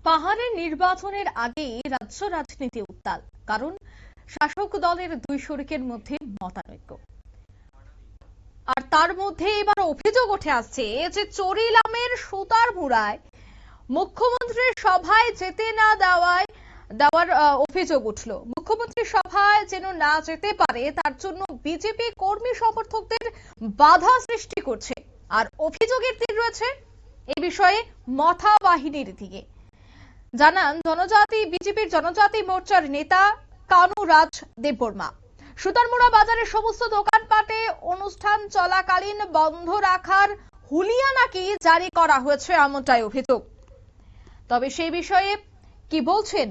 পাহাড়ের নির্বাচনের আগেই রাজ্য রাজনীতি উত্তাল, কারণ শাসক দলের দুই শরিকের মধ্যে মতানৈক্য। আর তার মধ্যে এবার অভিযোগ উঠে আসছে যে চরিলামের সুতারমুড়ায় মুখ্যমন্ত্রীর সভায় যেতে না দেওয়ার অভিযোগ উঠল। মুখ্যমন্ত্রীর সভায় যেন না যেতে পারে তার জন্য বিজেপি কর্মী সমর্থকদের বাধা সৃষ্টি করছে। আর অভিযোগের তীর রয়েছে এই বিষয়ে মথা বাহিনীর দিকে। জানান বিজেপির জনজাতি মোর্চার নেতা কানুরাজ দেববর্মা। সুতারমুড়া বাজারের সমস্ত দোকানপাটে অনুষ্ঠান চলাকালীন বন্ধ রাখার হুলিয়া নাকি জারি করা হয়েছে, এমনটাই অভিযোগ। তবে সেই বিষয়ে কি বলছেন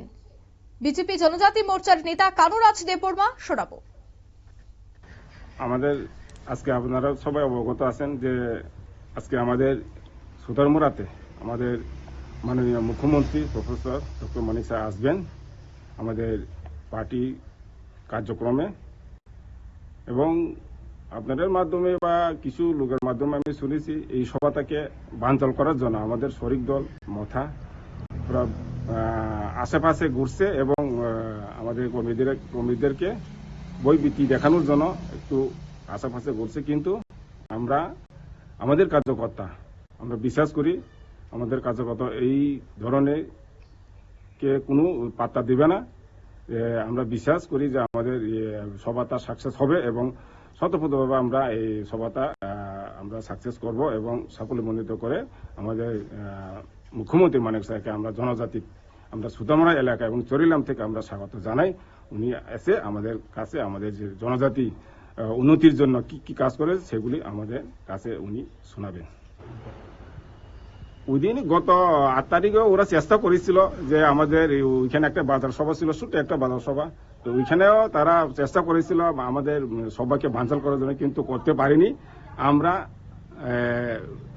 বিজেপি জনজাতি মোর্চার নেতা কানুরাজ দেববর্মা, শোনাবো। আমাদের আজকে আপনারা সবাই অবগত আছেন যে আজকে আমাদের সুতারমুড়াতে আমাদের মাননীয় মুখ্যমন্ত্রী প্রফেসর ডক্টর মানিক স্যার আসবেন আমাদের পার্টি কার্যক্রমে, এবং আপনাদের মাধ্যমে বা কিছু লোকের মাধ্যমে আমি শুনেছি এই সভাটাকে বানচাল করার জন্য আমাদের শরিক দল মথা পুরো আশেপাশে ঘুরছে এবং আমাদের কর্মীদেরকে বইভীতি দেখানোর জন্য একটু আশেপাশে ঘুরছে। কিন্তু আমাদের কার্যকর্তা আমরা বিশ্বাস করি আমাদের কার্যকর্তা এই ধরনের কে কোনো পাত্তা দিবে না। আমরা বিশ্বাস করি যে আমাদের সভাটা সাকসেস হবে এবং শতপ্রতভাবে আমরা এই সভাটা আমরা সাকসেস করব এবং সাফল্যমণ্ডিত করে আমাদের মুখ্যমন্ত্রী মানিক স্যারকে আমরা জনজাতি আমরা সুতারমুড়া এলাকা এবং চরিলাম থেকে আমরা স্বাগত জানাই। উনি এসে আমাদের কাছে আমাদের যে জনজাতি উন্নতির জন্য কি কি কাজ করে সেগুলি আমাদের কাছে উনি শোনাবেন। ওই দিন গত 8 তারিখে ওরা চেষ্টা করেছিল যে আমাদের ওইখানে একটা বাজার সভা ছিল, ছোট্ট একটা বাজার সভা, তো ওইখানেও তারা চেষ্টা করেছিল আমাদের সবাইকে বানচাল করার জন্য, কিন্তু করতে পারিনি আমরা।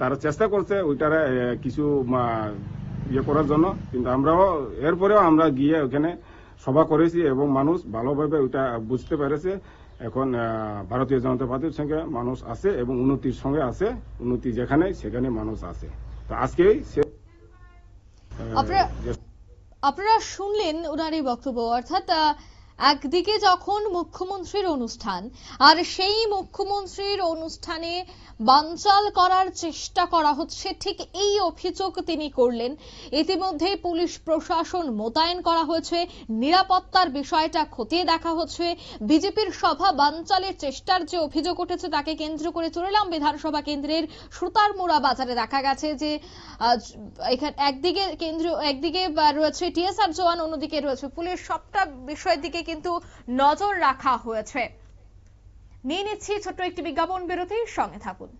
তারা চেষ্টা করছে ওইটারে কিছু ইয়ে করার জন্য, কিন্তু আমরাও এরপরেও আমরা গিয়ে ওখানে সভা করেছি এবং মানুষ ভালোভাবে ওইটা বুঝতে পেরেছে। এখন ভারতীয় জনতা পার্টির সঙ্গে মানুষ আছে এবং উন্নতির সঙ্গে আছে, উন্নতি যেখানে সেখানে মানুষ আছে। তো আজকে আপনারা শুনলেন ওনার এই বক্তব্য। অর্থাৎ একদিকে যখন মুখ্যমন্ত্রীর অনুষ্ঠান, আর সেই মুখ্যমন্ত্রীর অনুষ্ঠানে বানচাল করার চেষ্টা করা হচ্ছে, ঠিক এই অভিযোগ তিনি করলেন। ইতিমধ্যে পুলিশ প্রশাসন মোতায়েন করা হয়েছে, নিরাপত্তার বিষয়টা খতিয়ে দেখা হচ্ছে। বিজেপির সভা বানচালের চেষ্টার যে অভিযোগ উঠেছে তাকে কেন্দ্র করে চরিলাম বিধানসভা কেন্দ্রের সুতারমুড়া বাজারে দেখা গেছে যে এখানে একদিকে রয়েছে টিএসআর জওয়ান, অন্যদিকে রয়েছে পুলিশ। সবটা বিষয়ের দিকে কিন্তু নজর রাখা হয়েছে। নিয়ে নিচ্ছি ছোট্ট একটি বিজ্ঞাপন বিরতি, সঙ্গে থাকুন।